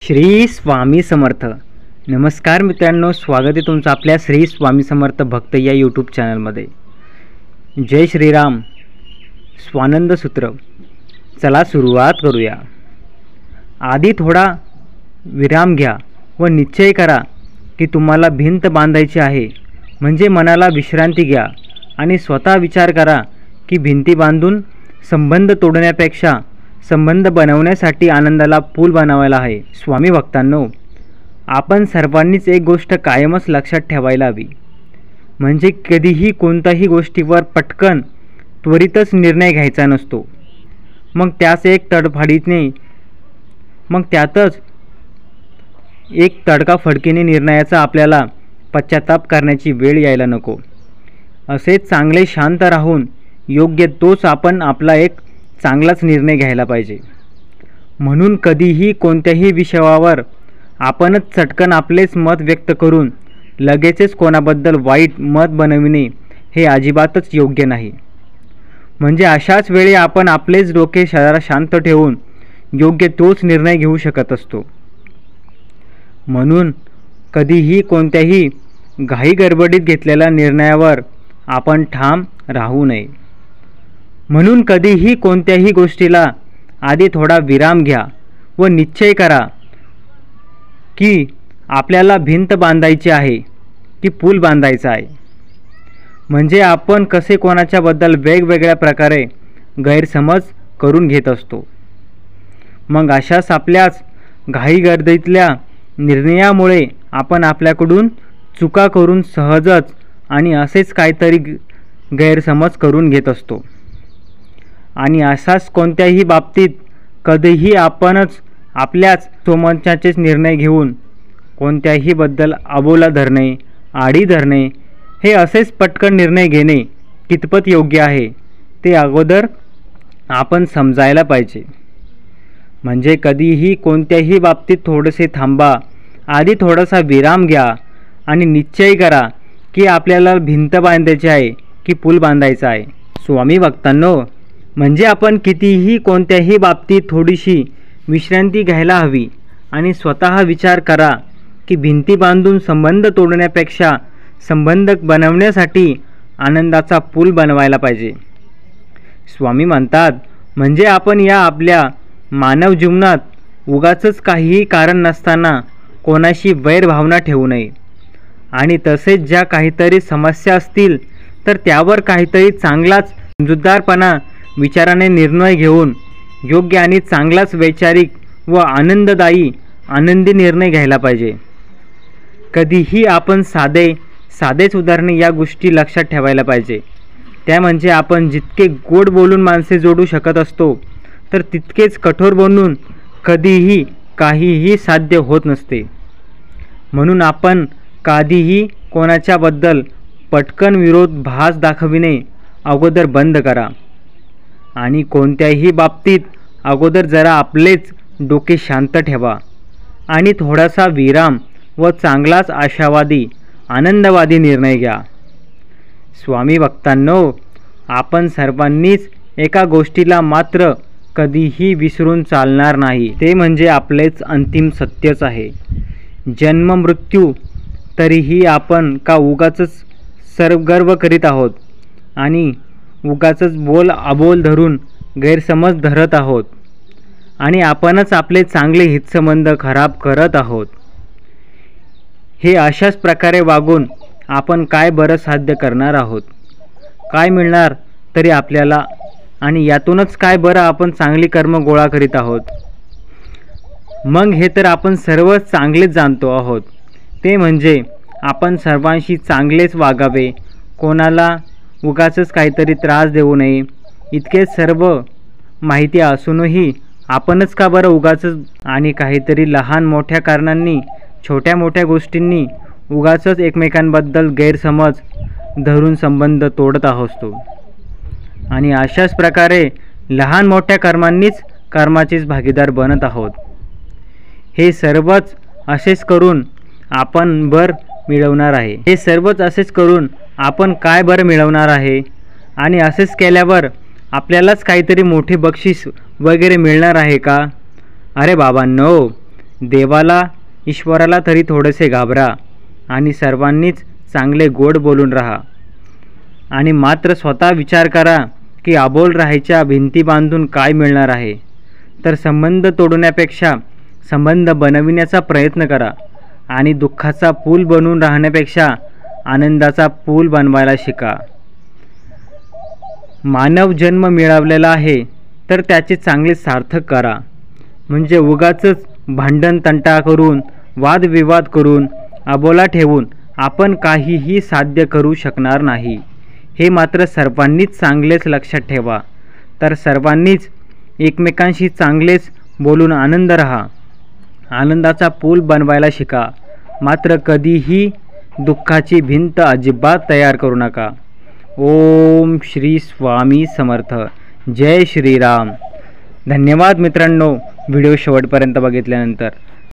श्री स्वामी समर्थ. नमस्कार मित्रांनो, स्वागत आहे तुमचं आपल्या श्री स्वामी समर्थ भक्त या यूट्यूब चॅनलमध्ये. जय श्रीराम. स्वानंद सूत्र. चला सुरुवात करूया. आधी थोडा विराम घ्या व निश्चय करा की तुम्हाला भिंत बांधायची आहे. म्हणजे मनाला विश्रांती घ्या आणि स्वतः विचार करा की भिंती बांधून संबंध तोडण्यापेक्षा संबंध बनवण्यासाठी आनंदाला पूल बनवायला आहे. स्वामी भक्तांनो, आपण सर्वांनीच एक गोष्ट कायमच लक्षात ठेवायला हवी, म्हणजे कधीही कोणत्याही गोष्टीवर पटकन त्वरितच निर्णय घ्यायचा नसतो. मग त्यातच एक तडकाफडकीने निर्णयाचा आपल्याला पश्चाताप करण्याची वेळ यायला नको. असेच चांगले शांत राहून योग्य तोच आपण आपला एक चांगलाच निर्णय घ्यायला पाहिजे. म्हणून कधीही कोणत्याही विषयावर आपणच चटकन आपलेच मत व्यक्त करून लगेचच कोणाबद्दल वाईट मत बनविणे हे अजिबातच योग्य नाही. म्हणजे अशाच वेळी आपण आपलेच डोके शांत ठेवून योग्य तोच निर्णय घेऊ शकत असतो. म्हणून कधीही कोणत्याही घाईगडबडीत घेतलेल्या निर्णयावर आपण ठाम राहू नये. म्हणून कधीही कोणत्याही गोष्टीला आधी थोडा विराम घ्या व निश्चय करा की आपल्याला भिंत बांधायची आहे की पूल बांधायचा आहे. म्हणजे आपण कसे कोणाच्याबद्दल वेगवेगळ्या प्रकारे गैरसमज करून घेत असतो. मग अशाच आपल्याच घाईगर्दीतल्या निर्णयामुळे आपण आपल्याकडून चुका करून सहजच आणि असेच काहीतरी गैरसमज करून घेत असतो. आणि असाच कोणत्याही बाबतीत कधीही आपणच आपल्याच स्वमताचेच निर्णय घेऊन कोणत्याही बद्दल अबोला धरणे, आडी धरणे हे असेच पटकन निर्णय घेणे कितपत योग्य आहे ते अगोदर आपण समजायला पाहिजे. म्हणजे कधीही कोणत्याही बाबतीत थोडेसे थांबा, आधी थोडासा विराम घ्या आणि निश्चय करा की आपल्याला भिंत बांधायची आहे की पूल बांधायचा आहे. स्वामी भक्तांनो, म्हणजे आपण कितीही कोणत्याही बाबतीत थोडीशी विश्रांती घ्यायला हवी आणि स्वतः विचार करा की भिंती बांधून संबंध तोडण्यापेक्षा संबंध बनवण्यासाठी आनंदाचा पूल बनवायला पाहिजे. स्वामी म्हणतात, म्हणजे आपण या आपल्या मानव जीवनात उगाचच काहीही कारण नसताना कोणाशी वैरभावना ठेवू नये. आणि तसेच ज्या काहीतरी समस्या असतील तर त्यावर काहीतरी चांगलाच समजूतदारपणा विचाराने निर्णय घेऊन योग्य आणि चांगलाच वैचारिक व आनंदी निर्णय घ्यायला पाहिजे. कधीही आपण साधेच उदाहरणे या गोष्टी लक्षात ठेवायला पाहिजे. त्या म्हणजे आपण जितके गोड बोलून माणसे जोडू शकत असतो तर तितकेच कठोर बनून कधीही काहीही साध्य होत नसते. म्हणून आपण कधीही कोणाच्याबद्दल पटकन विरोधाभास दाखविणे अगोदर बंद करा. आणि कोणत्याही बाबतीत अगोदर जरा आपलेच डोके शांत ठेवा आणि थोडासा विराम व चांगलाच आशावादी आनंदवादी निर्णय घ्या. स्वामी भक्तांनो, आपण सर्वांनीच एका गोष्टीला मात्र कधीही विसरून चालणार नाही, ते म्हणजे आपलेच अंतिम सत्यच आहे. जन्म मृत्यू. तरीही आपण का उगाचच गर्व करीत आहोत आणि उगाचच अबोल धरून गैरसमज धरत आहोत आणि आपणच आपले चांगले हितसंबंध खराब करत आहोत. हे अशाच प्रकारे वागून आपण काय बरं साध्य करणार आहोत? काय मिळणार तरी आपल्याला? आणि यातूनच काय बरं आपण चांगली कर्म गोळा करीत आहोत? मग हे तर आपण सर्व चांगलेच जाणतो आहोत, ते म्हणजे आपण सर्वांशी चांगलेच वागावे, कोणाला उगाचच काहीतरी त्रास देऊ नये. इतके सर्व माहिती असूनही आपणच का बरं उगाचच आणि काहीतरी लहान मोठ्या कारणांनी, छोट्या मोठ्या गोष्टींनी उगाचच एकमेकांबद्दल गैरसमज धरून संबंध तोडत आहोत आणि अशाच प्रकारे लहान मोठ्या कर्मांनीच कर्माचेच भागीदार बनत आहोत. हे सर्वच असेच करून आपण काय बरं मिळवणार आहे? आणि असेच केल्यावर आपल्यालाच काहीतरी मोठे बक्षीस वगैरे मिळणार आहे का? अरे बाबांनो, देवाला ईश्वराला तरी थोडेसे घाबरा आणि सर्वांनीच चांगले गोड बोलून राहा. आणि मात्र स्वतः विचार करा की अबोल राहायच्या भिंती बांधून काय मिळणार आहे. तर संबंध तोडण्यापेक्षा संबंध बनविण्याचा प्रयत्न करा आणि दुःखाचा पूल बनून राहण्यापेक्षा आनंदाचा पूल बनवायला शिका. मानव जन्म मिळवलेला आहे तर त्याचे चांगले सार्थक करा. म्हणजे उगाचच भांडण तंटा करून वादविवाद करून अबोला ठेवून आपण काहीही साध्य करू शकणार नाही. हे मात्र सर्वांनीच चांगलेच लक्षात ठेवा. तर सर्वांनीच एकमेकांशी चांगलेच बोलून आनंद राहा, आनंदाचा पूल बनवायला शिका. मात्र कधीही दुःखाची भिंत अजिबात तयार करू नका. ओम श्री स्वामी समर्थ. जय श्रीराम. धन्यवाद मित्रांनो, व्हिडिओ शेवटपर्यंत बघितल्यानंतर.